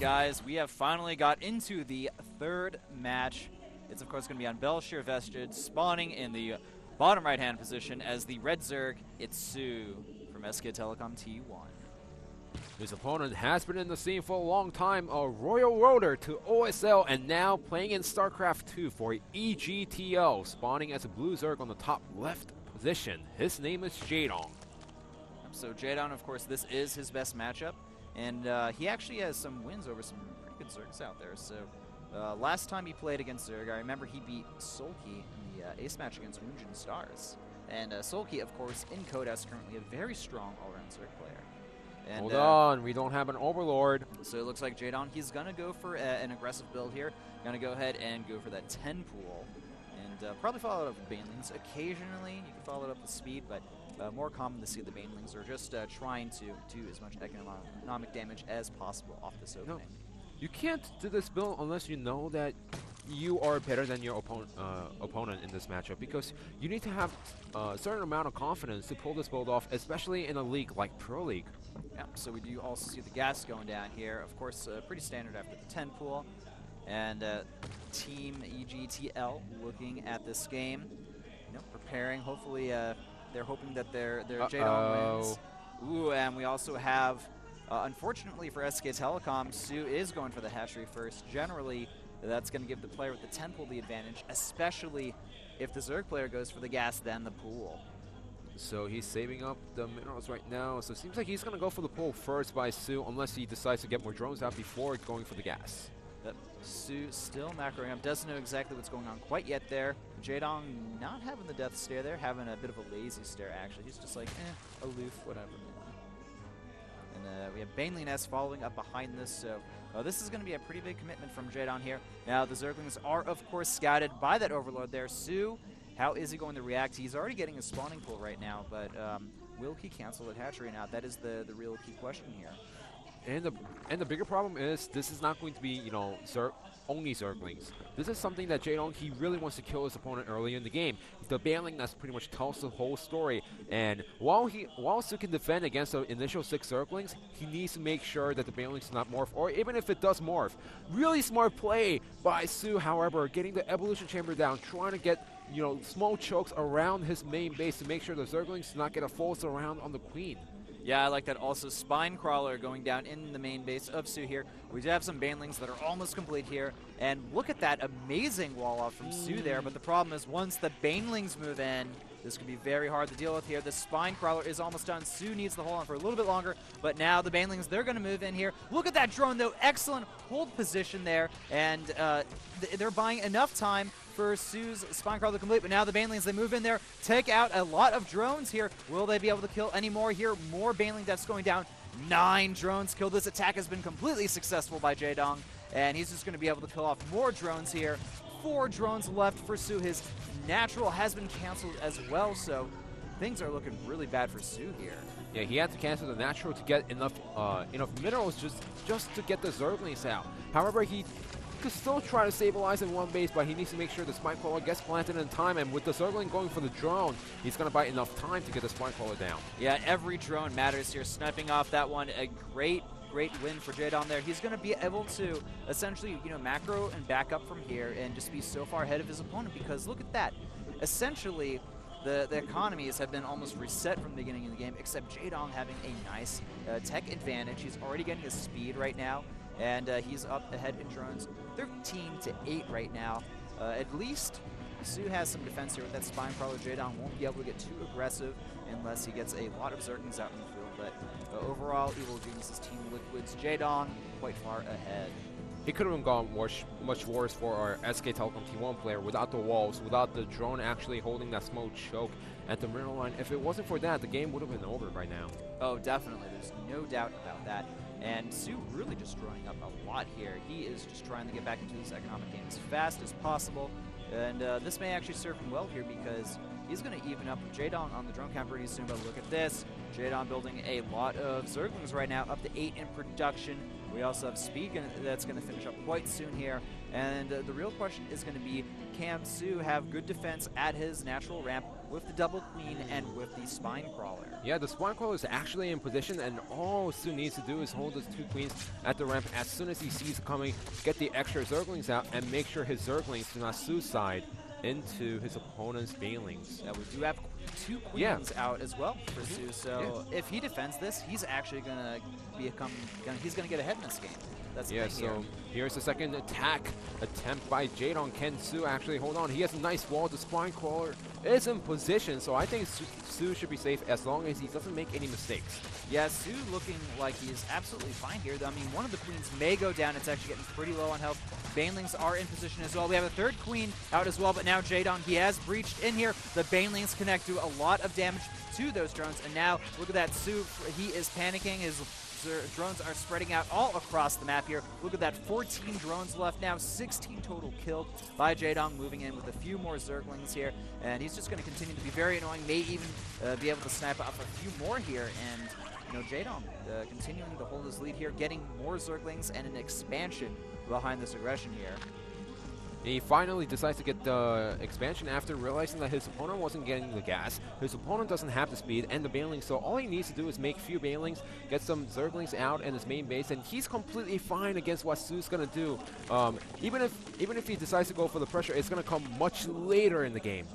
guys, we have finally got into the third match. It's of course going to be on Bel'Shir Vestige, spawning in the bottom right-hand position as the red Zerg. It's SoO from SK Telecom T1. His opponent has been in the scene for a long time, a Royal Roader to OSL, and now playing in Starcraft2 for EGTO, spawning as a blue Zerg on the top left position. His name is Jadong. So Jadong, of course, this is his best matchup, and he actually has some wins over some pretty good Zergs out there. So last time he played against Zerg, I remember he beat Solki in the ace match against Woongjin Stars. And Solki, of course, in Coda is currently a very strong all-around Zerg player. And, hold on, we don't have an Overlord. So it looks like Jadong, he's going to go for an aggressive build here. Going to go ahead and go for that 10 pool. And probably follow it up with Banelings. Occasionally, you can follow it up with speed, but more common to see the Banelings are just trying to do as much economic damage as possible off this opening. No, you can't do this build unless you know that you are better than your opponent in this matchup, because you need to have a certain amount of confidence to pull this build off, especially in a league like Pro League. Yeah, so we do also see the gas going down here. Of course, pretty standard after the 10 pool. And Team EGTL looking at this game, preparing. Hopefully, they're hoping that their Jadong wins. Ooh, and we also have, unfortunately for SK Telecom, SoO is going for the hatchery first. Generally, that's going to give the player with the 10 pool the advantage, especially if the Zerg player goes for the gas, then the pool. So he's saving up the minerals right now. So it seems like he's going to go for the pool first by SoO, unless he decides to get more drones out before going for the gas. But SoO still macroing up, doesn't know exactly what's going on quite yet there. Jadong not having the death stare there, having a bit of a lazy stare actually. He's just like, aloof, whatever. And we have Baneling S following up behind this, so this is going to be a pretty big commitment from Jadong here. Now the Zerglings are of course scouted by that Overlord there. SoO, how is he going to react? He's already getting a spawning pool right now, but will he cancel that hatchery now? That is the real key question here. And the bigger problem is this is not going to be, only Zerglings. This is something that Jadong, he really wants to kill his opponent early in the game. The Baneling that's pretty much tells the whole story. And while SoO can defend against the initial 6 Zerglings, he needs to make sure that the Banelings do not morph, or even if it does morph. Really smart play by SoO, however, getting the Evolution Chamber down, trying to get small chokes around his main base to make sure the Zerglings do not get a full surround on the Queen. Yeah, I like that. Also, Spine Crawler going down in the main base of SoO here. We do have some Banelings that are almost complete here. And look at that amazing wall off from SoO there. But the problem is once the Banelings move in, this could be very hard to deal with here. The Spine Crawler is almost done. SoO needs to hold on for a little bit longer. But now the Banelings, they're going to move in here. Look at that drone, though. Excellent hold position there. And they're buying enough time for SoO's Spine Crawler to complete, but now the Banelings, they move in there, take out a lot of drones here. Will they be able to kill any more here? More Baneling deaths going down. 9 drones killed. This attack has been completely successful by Jadong, and he's just going to be able to kill off more drones here. 4 drones left for SoO. His natural has been canceled as well, so things are looking really bad for SoO here. Yeah, he had to cancel the natural to get enough minerals just to get the Zerglings out. However, he could still try to stabilize in one base, but he needs to make sure the Spine Crawler gets planted in time, and with the Zergling going for the drone, he's going to buy enough time to get the Spine Crawler down. Yeah, every drone matters here. Sniping off that one, a great win for Jadong there. He's going to be able to essentially, macro and back up from here and just be so far ahead of his opponent, because look at that. Essentially, the economies have been almost reset from the beginning of the game, except Jadong having a nice tech advantage. He's already getting his speed right now, and he's up ahead in drones 13-8 right now. At least SoO has some defense here with that Spine Crawler. Jadong won't be able to get too aggressive unless he gets a lot of Zerglings out in the field, but overall, Evil Genius's Team Liquid's Jadong quite far ahead. It could have gone much worse for our SK Telecom T1 player without the walls, without the drone actually holding that smoke choke at the middle line. If it wasn't for that, the game would have been over by now. Oh, definitely. There's no doubt about that. And SoO really just throwing up a lot here. He is just trying to get back into this economic game as fast as possible. And this may actually serve him well here, because he's going to even up Jadong on the drone count pretty soon. But look at this. Jadong building a lot of Zerglings right now, up to 8 in production. We also have speed that's going to finish up quite soon here. And the real question is going to be, Cam SoO have good defense at his natural ramp with the double queen and with the spine crawler. Yeah, the spine crawler is actually in position, and all SoO needs to do is hold those 2 queens at the ramp as soon as he sees it coming, get the extra Zerglings out, and make sure his Zerglings do not suicide into his opponent's Banelings. Yeah, we do have 2 queens out as well for SoO, so if he defends this, he's actually gonna he's gonna get ahead in this game. That's the thing so here's the second attack attempt by Jaedong. Can SoO actually hold on? He has a nice wall. The spine crawler is in position, so I think SoO should be safe as long as he doesn't make any mistakes. Yeah, SoO looking like he's absolutely fine here. I mean, one of the queens may go down. It's actually getting pretty low on health. Banelings are in position as well. We have a 3rd queen out as well, but now Jaedong, he has breached in here. The Banelings connect, do a lot of damage to those drones, and now look at that. SoO, he is panicking. His drones are spreading out all across the map here. Look at that, 14 drones left now, 16 total killed by Jaedong, moving in with a few more Zerglings here, and he's just going to continue to be very annoying, may even be able to snipe up a few more here, and you know, Jaedong continuing to hold his lead here, getting more Zerglings and an expansion behind this aggression here. He finally decides to get the expansion after realizing that his opponent wasn't getting the gas. His opponent doesn't have the speed and the Banelings, so all he needs to do is make a few Banelings, get some Zerglings out in his main base, and he's completely fine against what SoO's gonna do. Even if he decides to go for the pressure, it's gonna come much later in the game.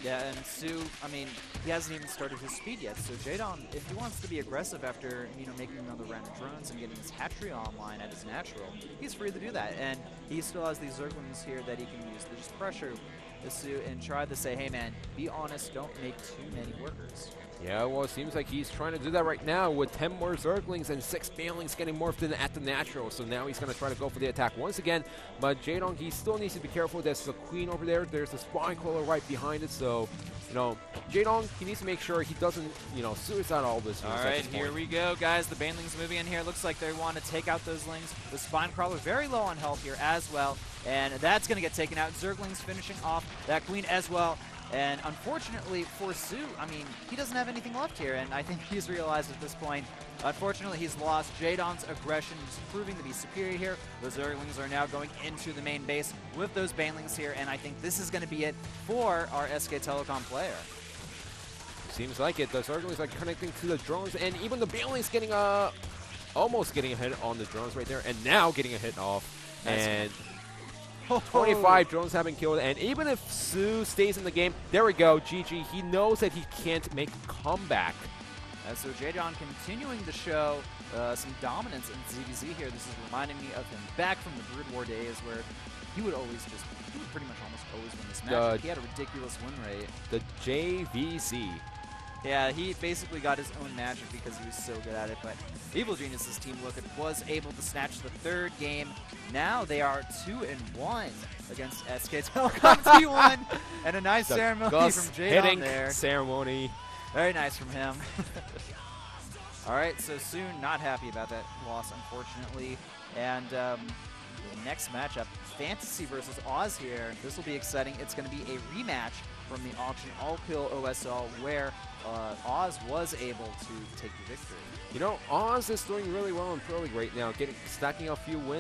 Yeah, and SoO, I mean, he hasn't even started his speed yet, so Jaedong, if he wants to be aggressive after, you know, making another round of drones and getting his hatchery online at his natural, he's free to do that, and he still has these Zerglings here that he can use to just pressure the SoO and try to say, hey man, be honest, don't make too many workers. Yeah, well, it seems like he's trying to do that right now with 10 more Zerglings and 6 Banelings getting morphed in at the natural. So now he's going to try to go for the attack once again. But Jaedong, he still needs to be careful. There's the queen over there. There's the spine crawler right behind it. So, you know, Jaedong, he needs to make sure he doesn't, you know, suicide all this. All right, here we go, guys. The Banelings moving in here. Looks like they want to take out those lings. The spine crawler very low on health here as well. And that's going to get taken out. Zerglings finishing off that queen as well. And unfortunately for SoO, I mean, he doesn't have anything left here, and I think he's realized at this point, unfortunately, he's lost. Jaedong's aggression is proving to be superior here. The Zerglings are now going into the main base with those Banelings here, and I think this is going to be it for our SK Telecom player. Seems like it. The Zerglings are connecting to the drones, and even the Banelings getting almost getting a hit on the drones right there, and now getting a hit off. Nice. And 25 drones have been killed, and even if SoO stays in the game, there we go, GG. He knows that he can't make a comeback. So Jaedong continuing to show some dominance in ZvZ here. This is reminding me of him back from the Brood War days where he would pretty much almost always win this match. He had a ridiculous win rate. The ZvZ. Yeah, he basically got his own magic because he was so good at it, but Evil Genius's team was able to snatch the 3rd game. Now they are 2-1 against SK Telecom T1, and a nice ceremony from Jaedong there. Ceremony. Very nice from him. All right, so SoO not happy about that loss, unfortunately. And the next matchup, Fantasy versus Oz here. This will be exciting. It's going to be a rematch from the auction all-kill OSL where Oz was able to take the victory. You know, Oz is doing really well in Pro League right now, stacking a few wins.